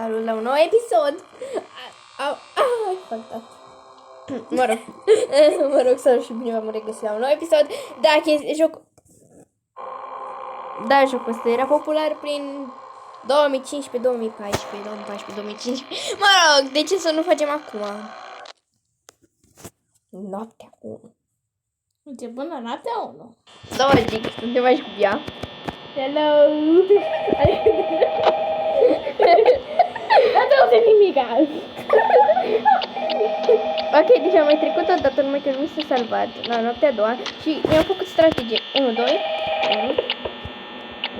Salut la un nou episod. Mă rog, salut și bine v-am regăsit la un nou episod. Da, jocul ăsta era popular prin 2015, 2014, 2015. Mă rog, de ce să nu facem acum? Noaptea 1. Începând la noaptea 1. Logic, suntem aici cu ea. Hello! Nu te nimic azi. Ok, deci am mai trecut o dată, numai că nu s-a salvat la noaptea a doua și mi-am făcut strategie. 1, 2,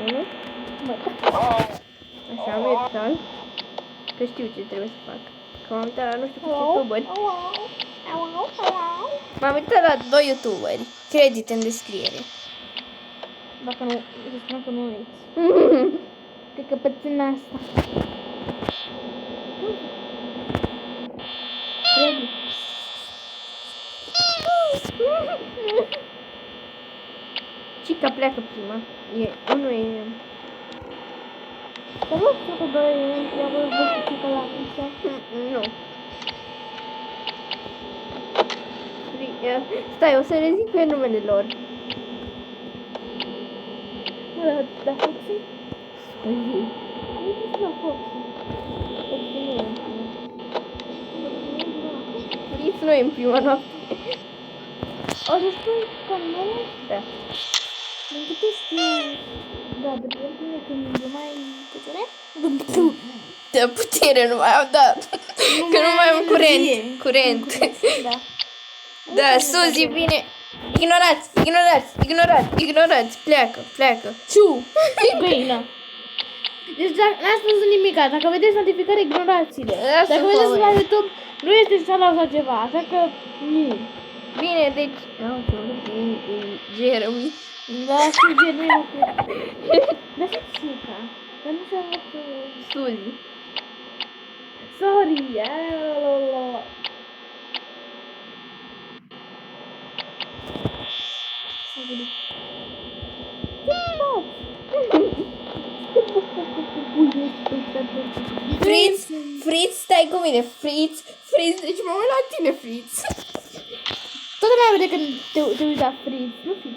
1. Așa, am iertat. Că știu ce trebuie să fac. Că m-am uitat la nu știu câți youtuberi. M-am uitat la 2 youtuberi. Credite în descriere. Dacă nu, îți spun că nu uiți. Cred că pățâna asta. Ready. Cica pleacă prima. Unul e... Dar nu știu că doi întreabă văzut cica la pizza. Nu. Stai, o să le zic pe numele lor. Da, Foxy? Scuzi. Nu știu la Foxy. Foxy nu e. Fritz nu e în prima noapte. O să spui canalul? Da. Din câte știu... Da, de putere când e mai putere? De putere nu mai am, da. Că nu mai am curent. Da. Da, Suzy vine. Ignorați. Pleacă. Ciu! Găină. Deci n-ați spus nimic, dacă vedeți notificări, ignorați-le. Dacă vedeți la YouTube, nu este cealaltă sau ceva, așa că nu. Bine, deci... Jeremy. Da, și Jeremy. Dar și Cica. Dar nu și-a avut... Suzy. Sorry. Fritz, stai cu mine. Fritz, deci mă uit la tine, Fritz. Toată lumea vede când te uiți la Fritz. Nu fi.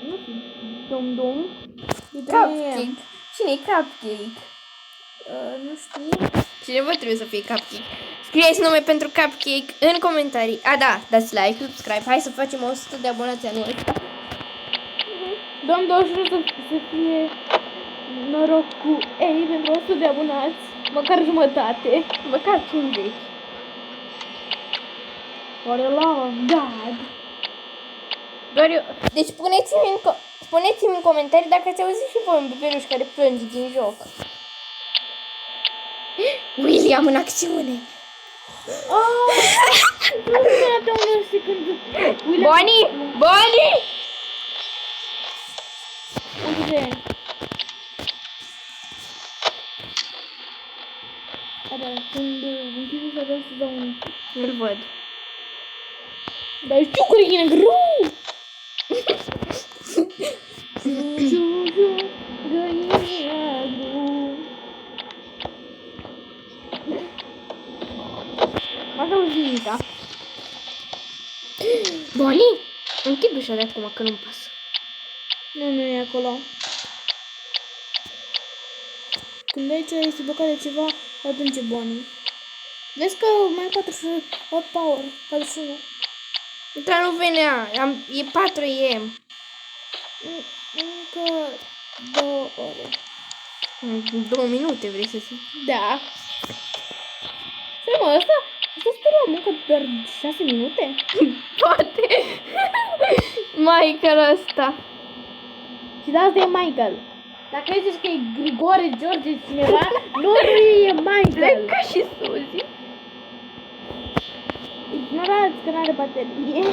Dom. Cupcake. Cine-i Cupcake? Nu știu. Cineva trebuie să fie Cupcake. Scrieți nume pentru Cupcake în comentarii. Da, dați like, subscribe. Hai să facem 100 de abonați anul ăsta. Domn 21 să fie noroc cu ei pentru 100 de abonați. Măcar jumătate. Măcar 50. For the love of God. Doar eu... Deci spuneți-mi în comentarii dacă ați auzit și voi un bebeluș care plânge din joc. William în acțiune. Bonnie! Uite. Când închizi să vreau să dau un... Nu-l văd. Dar știu că e negru! Găina negru. M-aș auzi nimica. Bonnie? Închid ușa de acum, că nu-mi pasă. Nu e acolo. Când aici este blocat de ceva, atunci e Bonnie. Vezi că mai 48 power, 41. Dar nu venea, e 4 AM. Încă 2 ore. 2 minute vrei să zic? Da. Stai mă, asta speram încă doar 6 minute? Poate. Michael ăsta. Și da, asta e Michael. Dacă zici că e Grigore, George, cineva, nu e Michael. Ca și Suzy. Ignorați că n-are baterie.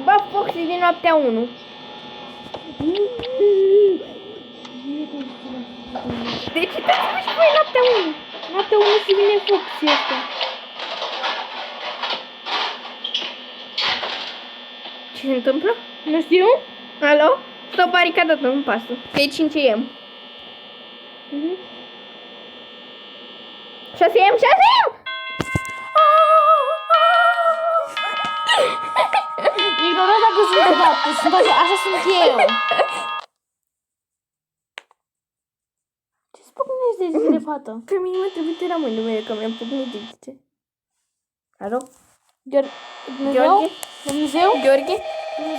Ba, Foxy din noaptea 1. Deci uitați-vă și voi noaptea 1. Noaptea 1 și vine Foxy ăsta. Ce se întâmplă? Nu știu? Alo? S-au baricadat, nu-mi pasă. Că e 5 AM. 6am! Ignorați dacă sunt de dată. Sunt așa sunt eu. Ce spune de zile, fată? Pe mine mă trebuie să rămân numele că mi-am pocnit dicte. Alo? Dumnezeu? Dumnezeu? Gheorghe?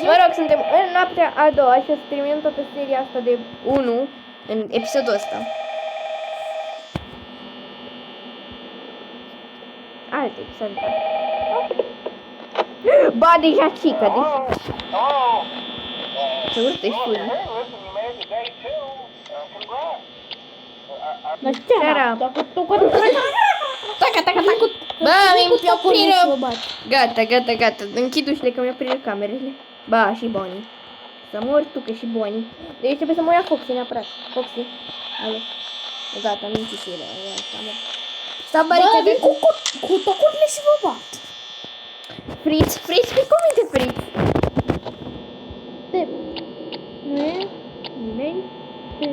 Mă rog, suntem în noaptea a doua și o să terminăm toată seria asta de 1 în episodul ăsta. Alte episoade. Ba, deja cică, deja. Se urte și pune. Dar ce Seara. Dacă Taca. Bă, mi-a oprit. Gata. Închid ușile că mi-a oprit camerele. Ba, și Bonnie. Să mor tu, că și Bonnie. Deci trebuie să mă ia Foxy neapărat. Foxy. Alo. Gata, am mințit și ele. S-a baricat de cu tocurile și vă bat. Fritz, fii cuvinte, Fritz. Nu e? Nimeni? Nu e.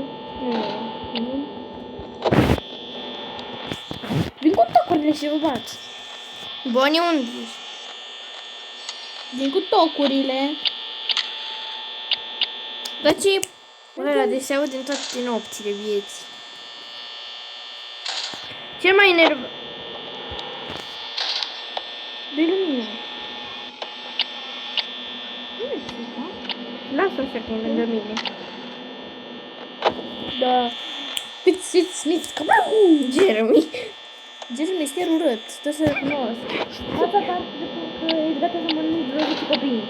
Nimeni? Vin cu tocurile și vă bat. Bonnie, unde ești? Vin cu tocurile. Dar ce... Ăla de se aude în toate nopțile vieții. Cel mai nervos... De lumină. Lasă-o așa că e lângă mine. Da. Fitz Smith, Jeremy. Jeremy este urât, trebuie să recunosc. Asta parte de că ești gata să mănânci vreo copii.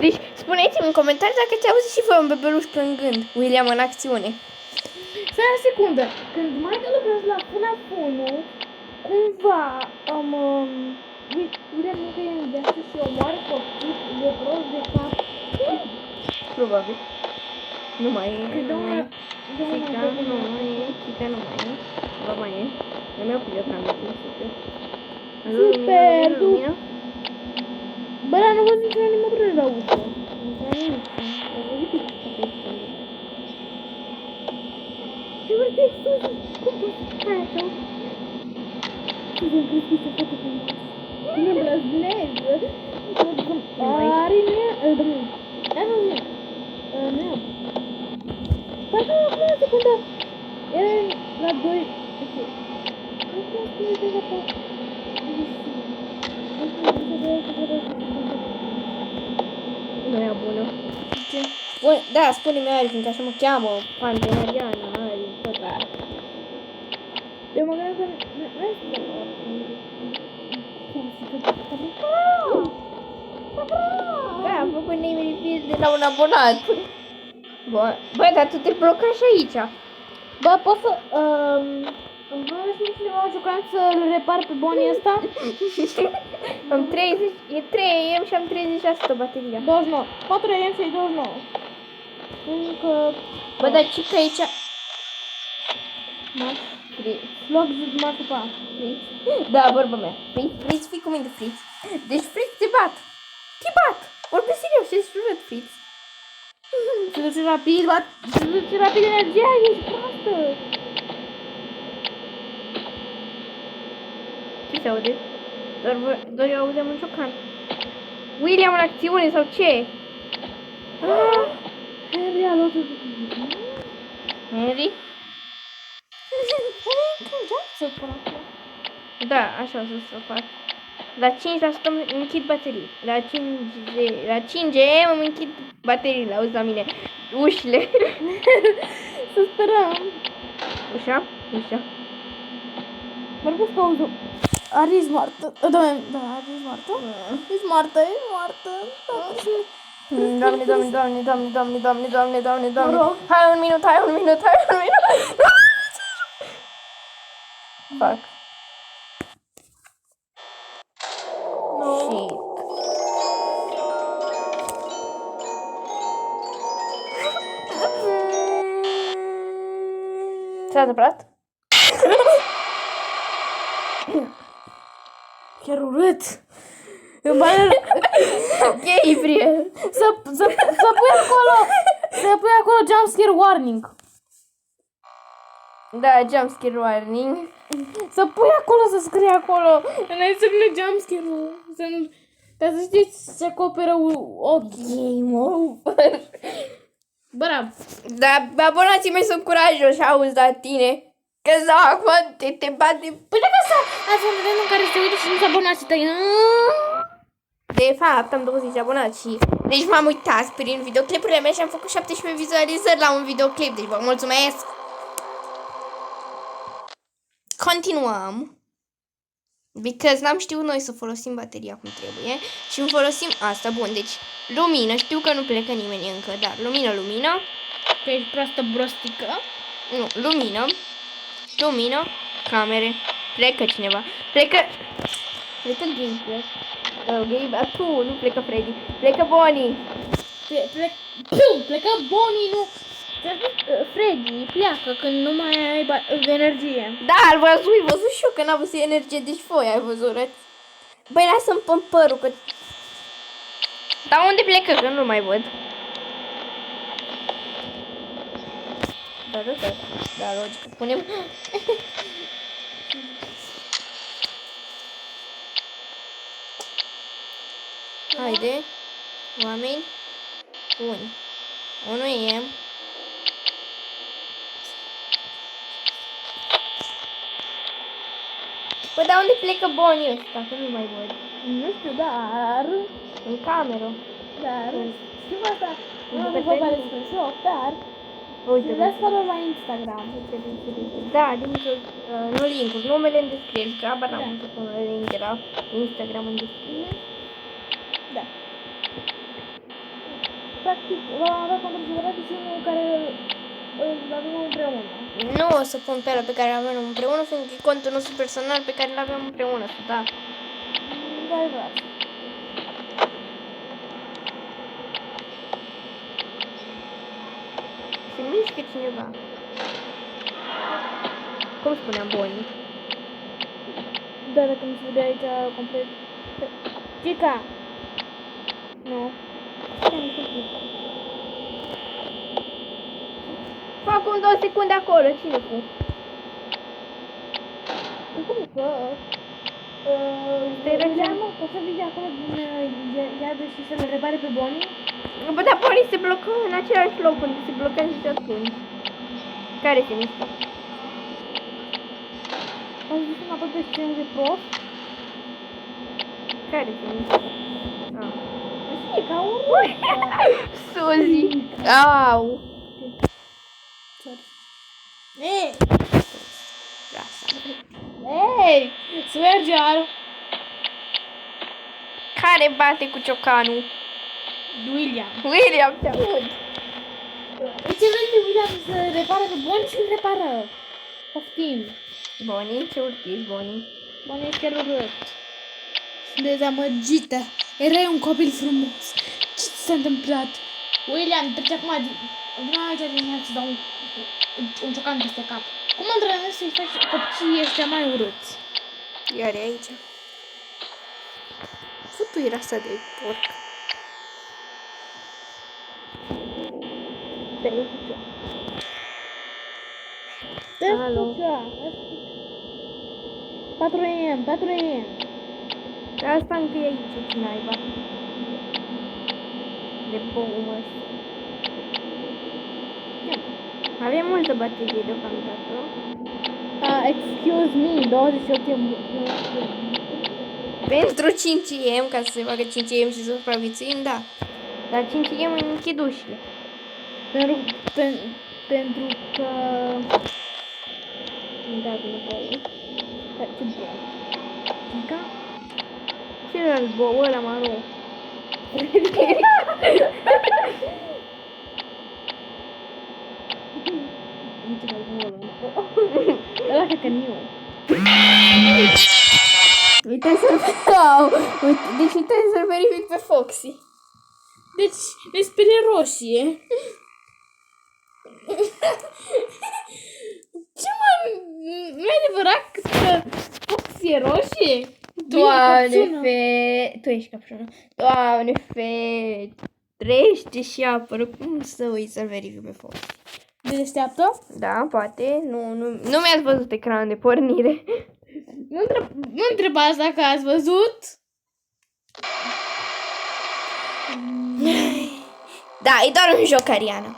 Deci, spuneți-mi în comentarii dacă ți-a auzit și voi un bebeluș plângând. William în acțiune. Stai o secundă. Când mai lucrează la FNAF-1, cumva William nu că e în viață și omoară copii de prost de cap. Probabil. Nu mai e. Chica nu mai e. Chica nu mai e. Ba mai e. Eu mi-au pus camerele. Super, tu! Bă, dar nu văd niciuna nimănă la ușă. Nu văd nimic. Am văzut pic. Ce văd Suzy? Cum poți? Hai așa. Suzy, am crezut că e fată frumoasă. Cum îmi blăzneză. Are nea... Nu am. Parcă acum o secundă. Era la 2. Ok. Nu știu cum e deja pe... Nu e bună. Ce? Bun, da, spune-mi Ari, fiindcă așa mă cheamă, Panteneriana, Ari, tot aia. Eu mă gândeam că... Da, am făcut name reveal de la un abonat. Bă, dar tu te bloca și aici. Bă, pot să... Îmi vreau să cineva o jucat să-l repar pe Bonnie ăsta? Am 30, e 3am și am 30% bateria. 29. 4am și 29. Încă... Bă, dar ce că aici... Loc marcă 4. Da, vorba mea. Fritz, fii cu mine, Fritz. Deci Fritz te bat. Te bat. Vorbesc serios, ești jurăt, Fritz. Se duce rapid, bat. Se duce rapid energia, ești proastă. Ce se aude? Doar eu auzem un ciocan. William în acțiune sau ce? Henry a luat-o. Henry? Să până acum. Da, așa o să fac. La 5% îmi închid baterii. La 5am îmi închid bateriile, auzi la mine. Ușile. Să sperăm. Ușa? Mă rog să auză. Ari ești moartă. Da, Ari ești moartă. Ești moartă. Doamne. Mă rog. Hai un minut. Fac. Shit. Ce-a întâmplat? Chiar urât. Îmi pare... Ok, Gabriel. Să pui acolo Să pui acolo jumpscare warning. Da, jumpscare warning. Să pui acolo, să scrie acolo. Înainte să vină jumpscare-ul. Să nu... Dar să știți, se acoperă ochii. Game over. Bravo. Dar abonații mei sunt curajoși, auzi la tine. Că sau acum te bate. Păi dacă ați un video în care se uită și nu-ți abonații tăi. De fapt, am 20 de abonați și... Deci m-am uitat prin videoclipurile mele și am făcut 17 vizualizări la un videoclip. Deci vă mulțumesc. Continuăm. Because n-am știut noi să folosim bateria cum trebuie. Și îmi folosim asta. Bun, deci lumină. Știu că nu plecă nimeni încă, dar lumină. Că ești proastă brostică. Nu, lumină, camere. Plecă cineva. Plecă Gameplay. Tu, nu plecă Freddy. Plecă Bonnie. Plecă Bonnie, nu. Freddy pleacă când nu mai ai energie. Da, îl văzut și eu că n-a văzut energie, deci voi ai văzut, răți. Băi, lasă-mi pe părul, că... Dar unde plecă, că nu mai văd. Da, logică. Punem... Haide, oameni buni. Unul e... Păi, dar unde plecă Bonnie ăsta? Că nu mai văd. Nu știu, dar... În cameră. Dar... Știu asta. Nu Pe am vorba telefon. despre joc, dar... Uite, Dați follow la Instagram. da, linkul, nu linkul, numele în descriere, că abar n-am Da. să pun link de la Instagram în descriere. Da. Practic, v-am avea contra și unul care îl avem împreună. Nu o să pun pe ăla pe care l-avem împreună, fiindcă e contul nostru personal pe care l-avem împreună, da. Da, e vreau. Se mișcă cineva. Cum spuneam, Bonnie? Da, dacă nu se vede aici complet. Chica! Nu. Fac un 2 secunde acolo, cine cu? Cum că? Te răgeam? Poți să vii acolo din iadă și să le repare pe Bonnie? Bă, dar Bonnie se blocă în același loc unde se blochează și atunci. Care se mișcă? Am zis înapoi pe scenă de prof. Care se mișcă? Ah. E ca un Suzy! Au! Ei! Asta. Ei! Svergear! Care bate cu ciocanul? William. William, te aud. Ce vrei de William să repară pe Bonnie și îl repară? Poftim. Bonnie, ce urât ești, Bonnie? Bonnie este urât. Sunt dezamăgită. Erai un copil frumos. Ce ți s-a întâmplat? William, trece acum. Vino aici dimineața să dau un ciocan peste cap. Cum îndrăznesc să-i faci copiii ăștia mai urâți? Iar e aici. Futuira asta de porc. Alo. 4am, 4am. Asta încă e aici, ce naiba. De boumă. Avem multă baterie deocamdată. Excuse me, 28 e Pentru 5M, ca să se facă 5M și să supraviețuim, da. Dar 5M închid ușile. pentru că... Da, bine, băi. Ce bun. Mica? Celălalt bou, ăla maro. Ăla cred că nu. Uite deci trebuie să-l verific pe Foxy. Deci, le sperie roșie. Ce mă? Nu e adevărat că Fox e roșie? Doamne, tu ești capșună. Doamne, fete. trăiește și apără. Cum să uit să-l verific pe Fox? De deșteaptă? Da, poate. Nu mi-ați văzut ecranul de pornire. Nu întrebați dacă ați văzut. Da, e doar un joc, Ariana.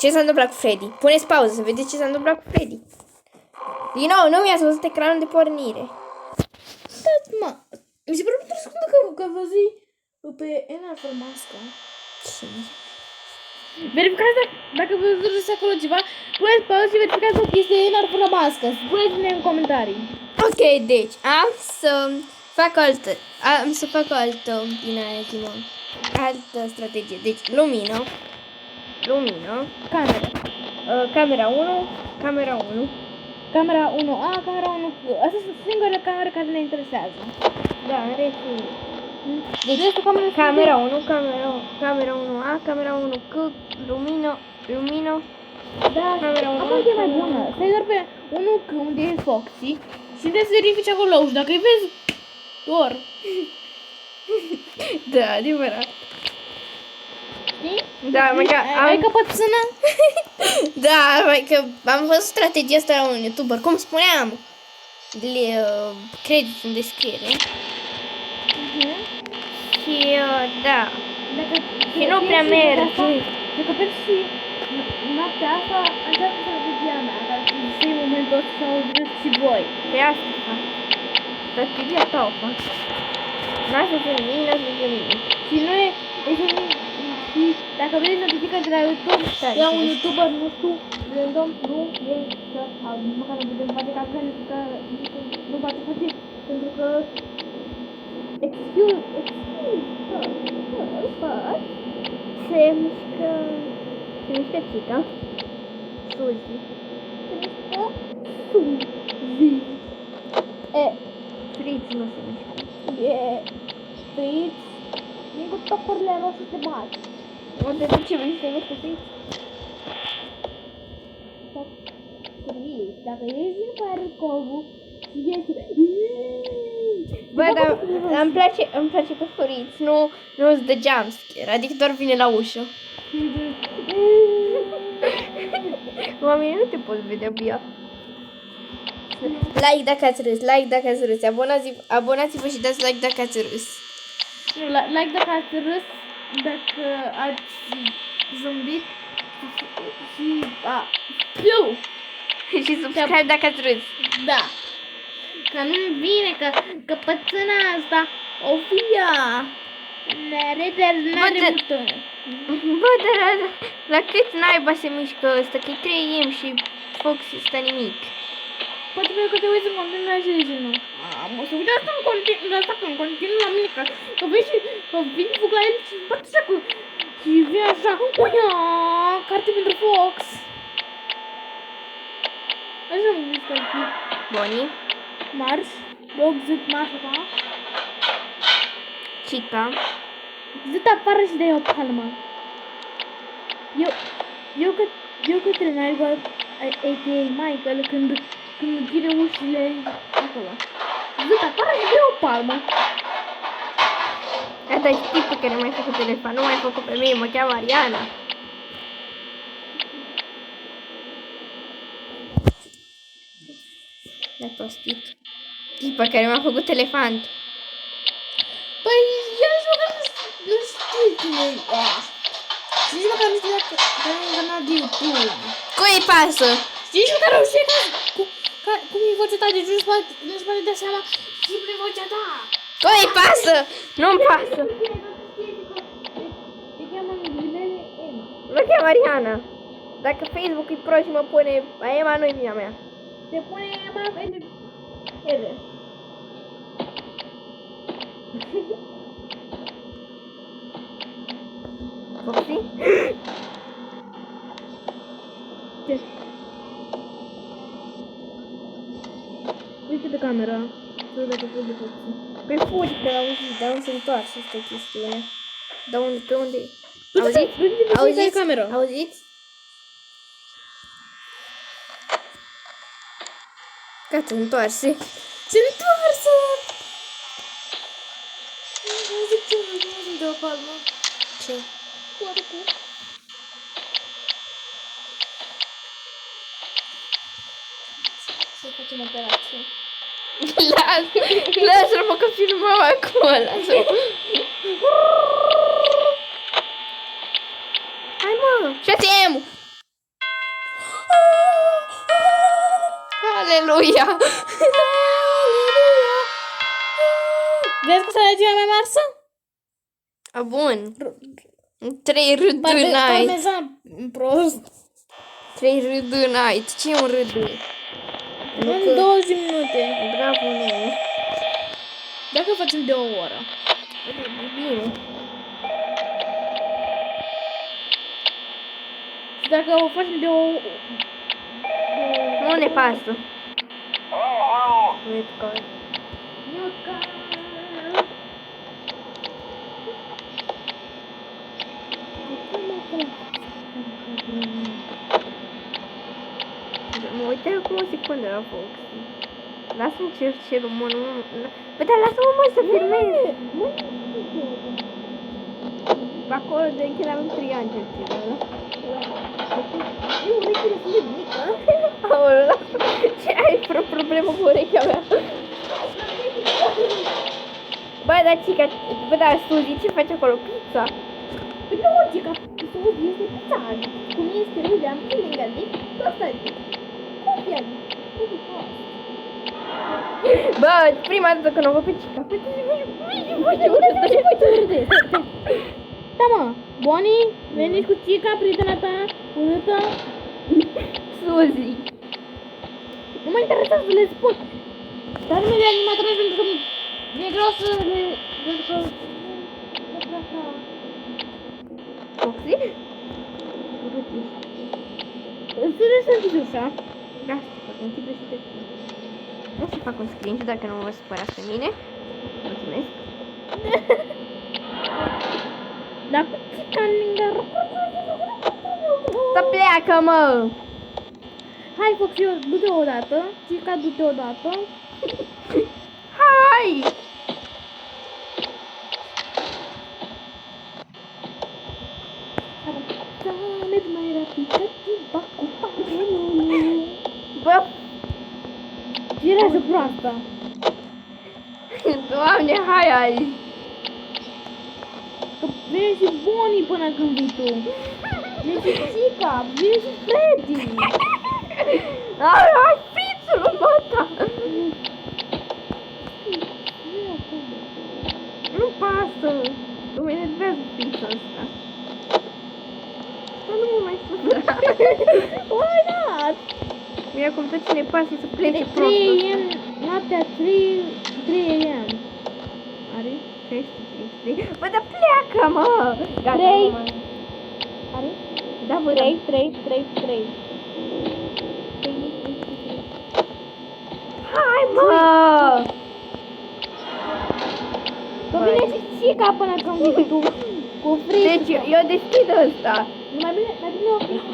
Ce s-a întâmplat cu Freddy? Puneți pauză să vedeți ce s-a întâmplat cu Freddy. Din nou, nu mi-ați văzut ecranul de pornire. Stați, mă. Mi se pare foarte scundă că văzui pe Enar fără mască. Verificați dacă vă văzut acolo ceva. Puneți pauză și verificați dacă este Enar fără mască. Spuneți-ne în comentarii. Ok, deci am să fac altă din aia, altă strategie. Deci lumină, Camera. camera 1, camera 1. Camera 1A, camera 1. Astea sunt singurele camere care ne interesează. Da, în rest. Deci este Camera 1, camera 1A, camera 1C, lumină. Da, camera 1. acolo e mai bună. Stai doar pe 1C unde e Foxy și trebuie să verifici acolo și dacă îi vezi, dor. Da, adevărat. Știi? Da, Ai căpățână? Da, mai că am văzut strategia asta la un YouTuber, cum spuneam. Credit în descriere. Și da. Și nu prea merge. Dacă mergi și noaptea asta, încearcă strategia mea, dar și în momentul ăsta să auzit și voi. Pe asta fac. Strategia ta o fac. N-a să se nimic. Și nu e și dacă vrei notificări de la YouTube, la un YouTuber, nu știu, random, nu e să măcar nu putem face ca pentru că nu poate face, pentru că excuse, Se mișcă Cica. Suzy. Fritz nu se mișcă. Fritz, vin cu topurile roșii să te bat. Unde de ce vrei să te mișcă Fritz? Fritz, dacă ieși din parcovul, ieși... Bă, dar îmi place pe Fritz, nu-ți dă jumpscare, adică doar vine la ușă. Oamenii nu te pot vedea, Bia. Like dacă ați râs, abonați-vă și dați like dacă ați râs. Like dacă ați râs, dacă ați zâmbit și subscribe dacă ați râs. Da. Că nu-mi vine, că căpățâna asta o fi ea. N-are multă. Bă, dar la cât naiba se mișcă ăsta, că-i 3M și Foxy stă nimic. Poate pentru că te uiți în continuu la ce nu. Mă să uite asta în continuu la mine, că vezi și că vine fug la el și bate așa cu... Și vine așa, uia, carte pentru Fox. Așa mă mișcă ar fi. Bonnie. Marș, loc, zât, marș, așa. Cica. Zât afară și dai o palmă. Eu către naiba, a.k.a. Michael, când închide ușile acolo. Zât afară și dai o palmă. Asta e tipul care mi-a făcut telefon, nu m-ai făcut pe mine, mă cheamă Ariana. Ne-ai prostit. Tipa care mi-a făcut elefant. Păi, eu nici măcar nu știu cine e. Și nici măcar nu știu dacă are un canal de YouTube. Cui pasă? Și nici măcar nu știu cum e vocea ta, deci nu-ți poate da seama și prin vocea ta. Cui pasă? Nu-mi pasă. Te cheamă Milene Emma. Mă cheamă Ariana. Dacă Facebook e prost și mă pune Emma, nu-i vina mea. Te pune Emma pentru ele. Foxy? Ce? Uite pe camera. Să dacă fugi Foxy. Pe fugi că l-auzi, dar nu se întoarce asta chestiune. Dar unde, pe unde? Auziți? Camera. Auziți? Gata, întoarse. Se întoarse! Nu zic ce nu de o palmă. Ce? Să facem operație. Lasă-mă că filmăm acum, lasă-mă. Hai mă, șatem! Aleluia! Vezi că s-a legea mea marsă? A, bun. 3 râd night. Parmezan prost. 3 râd night. Ce e un râd? În 20 minute. Bravo, nene. Dacă facem de o oră. Bine. Și dacă o facem de o... Nu ne pasă. Red card. Mă uitai acum o secundă la Fox. Lasă-mi cercelul, mă, nu... Bă, dar lasă-mă, mă, să filmez. Acolo de când avem 3 ani cercelul, da? Eu urechile sunt de mică. Aoleu, ce ai problemă cu urechea mea? Bă, dar Cica, bă, dar Suzy, ce faci acolo? Pizza? Păi nu, Cica, Suzy este pizza. Cum este William, Killingham, asta e. Copia. Bă, prima dată când o văd pe Cica. Da, mă, Bonnie, veniți cu Cica, prietena ta, urâtă. Suzy. Nu mă interesează să le spun. Dar nu mi-e animatoraj pentru că mi-e greu să le... Pentru că... Foxy? Înțeles să zici așa. Da, închide și te... O să fac un screenshot dacă nu vă supărați pe mine. Mulțumesc. Dar cu Cica lângă... Să pleacă, mă! Hai, Foxy, du-te odată. Cica, du-te odată. Hai! Merg mai rapid, că timpa cu patronul. Bă, Girează proasta. Doamne, hai azi! Că vine și Bonnie până când vii tu. Vine și Cica, vine și Freddy. Hai, fițul, măta! Nu pasă! Nu mă enervează fițul ăsta. Dar nu mă mai supăra. Why not? Mie acum tot ce ne pasă să plece 3 prostul. AM, noaptea 3 AM. Are? 3. Bă, dar pleacă, mă! Gata, 3. nu mai- Are? Da, bă, 3. Hai, mă! Că vine și Cica până când vii tu. Cu frică. Deci, eu deschid ăsta. Mai bine o frică.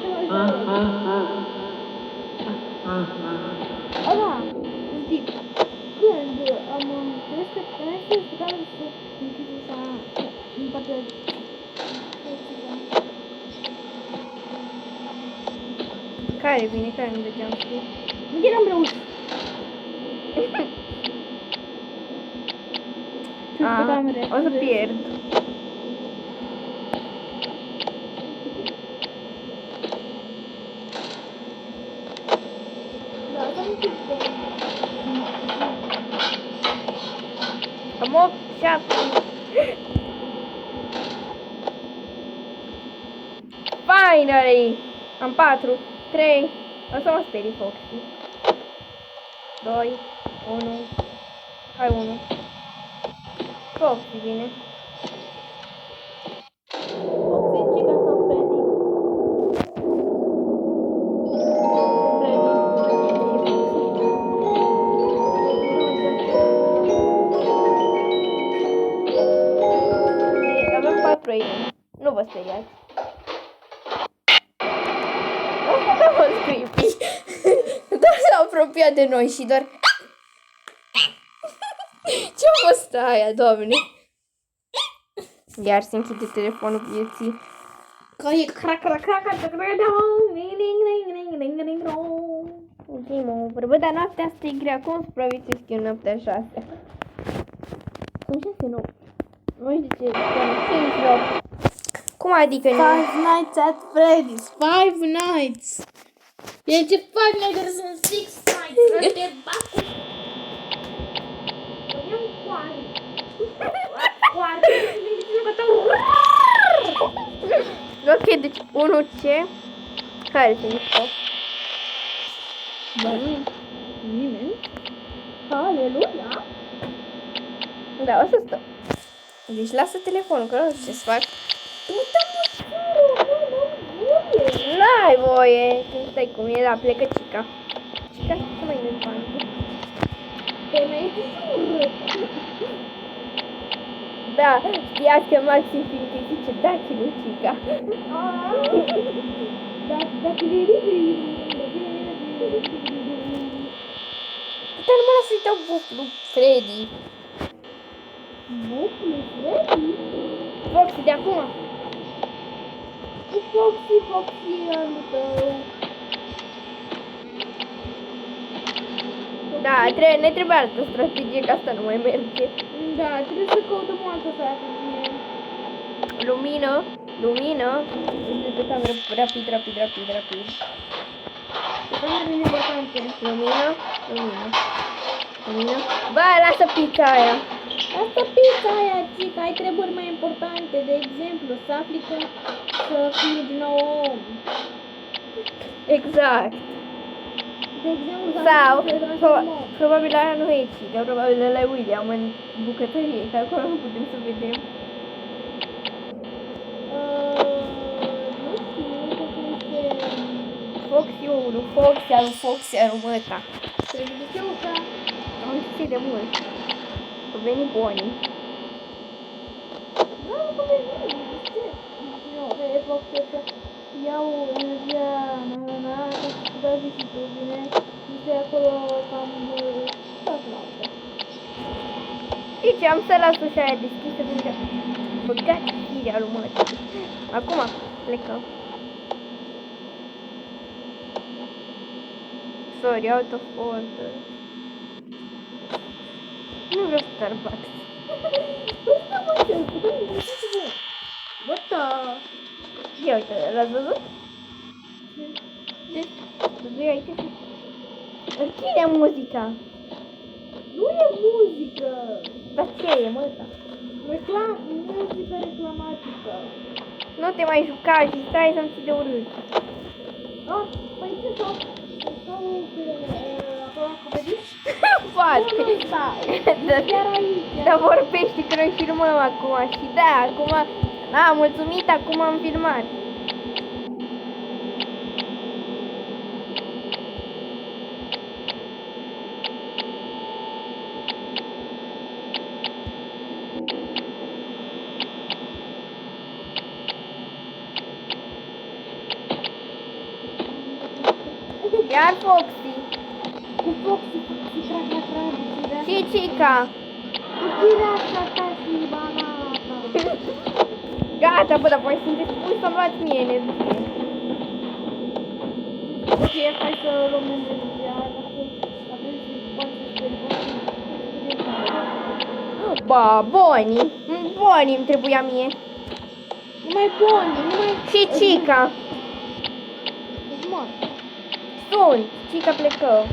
Ăla, un tip. Când am înțeles că trebuie să stau să închid așa în partea Care vine? Care nu vedeam scris? închidem împreună. O să pierd. Da, să nu închidem. Am 8, 7. Finally! Am 4, 3. O să mă sperii, Foxy. 2, 1. Hai, 1. Foxy vine. Cica sau Freddy? Avem 4 aici. Nu vă speriați. Asta a fost creepy. Doar s-a apropiat de noi și doar... Ce-a fost aia, doamne? Iar se închide telefonul vieții. că e crac, crac, crac, crac, crac, Game over. Bă, dar noaptea asta e grea. Cum supraviețuiesc eu noaptea 6? Cum 6, nu? Nu știu de ce. 5, 8. Cum adică nu? Five Nights at Freddy's. 5 Nights. E ce 5 Nights, there sunt 6 Nights. Răte bacu. Ok, deci 1C. Care se mișcă? Bă, nimeni. Aleluia. Da, o să stau. Deci lasă telefonul, că nu știu ce să fac. N-ai voie. Când stai cum e, da, plecă Cica. Cica, să mai ne bani. Da, știați că Maxim fiindcă îi zice dați lui Cica. Dar nu mă las să-i dau buc lui Freddy. Buc lui Freddy? Foxy de acum. Foxy, anul tău. Da, ne trebuie altă strategie, că asta nu mai merge. Da, trebuie să căutăm o altă strategie. Lumină. Uite pe cameră, rapid. Camerele importante. Lumină. Bă, lasă pizza aia. Asta pizza aia, Cica, ai treburi mai importante. De exemplu, să afli cum să fii din nou om. Exact. De exemplu, să Sau, afli cum să transformi om. probabil aia nu e Cica, probabil ăla e William în bucătărie, că acolo nu putem să vedem. Nu știu, cum este... Foxy aru măta. Trebuie să uca. Am zis de mult. Că veni Bonnie. Da, nu vezi, nu, e Foxy să iau energia, să dau viziune, de acolo cam toată noaptea. Știi ce, am să las ușa aia deschisă, pentru că băgați firea lui măta. Acum plecăm. Sorry, out of order. Nu vreau Starbucks. What the? Ia uite, l-ați văzut? Ia uite. Închide muzica. Nu e muzică! Dar ce e, măta? Muzică reclamatică. Nu te mai juca și stai să-mi ții de urât. Ah, păi ce sau? Sau acolo cu vediți? Foarte. Chiar aici. Dar vorbește că noi filmăm acum și da, acum, mulțumit, acum am filmat. Iar Foxy. Cu Foxy, crac, Și Cica. cu tirasa ta și banana. Gata, bă, dar voi sunteți pui să-mi luați mie energie. Ok, hai să luăm energia. Atunci poate să Ba, Bonnie îmi trebuia mie. numai Bonnie, numai... Și Cica. Mă, Sunt. Cica plecă.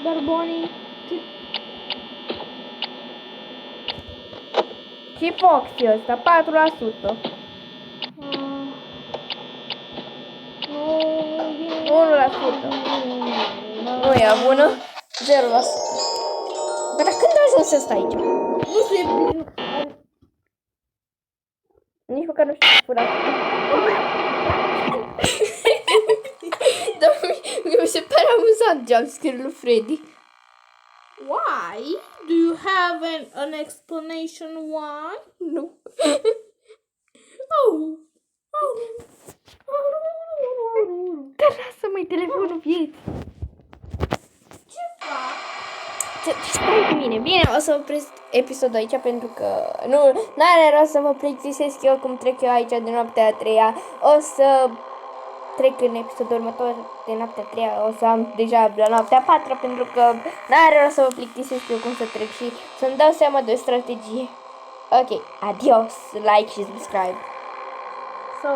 dar Bonnie... Și Foxy ăsta, 4%. 1%. Nu e bună. 0%. Dar când a ajuns ăsta aici? Nu știu, Nici măcar nu știu ce fura. Dar mi se pare amuzant jumpscare-ul lui Freddy. why? Do you have an explanation why? Nu. Dar lasă-mă-i telefonul vieții. Ce fac? Stai cu mine. Bine, o să opresc episodul aici pentru că nu are rost să vă plictisesc eu cum trec eu aici de noaptea a treia. O să trec în episodul următor de noaptea a treia, o să am deja la noaptea a patra pentru că n-are rost să vă plictisesc eu cum să trec și să-mi dau seama de o strategie. Ok, adios, like și subscribe. So,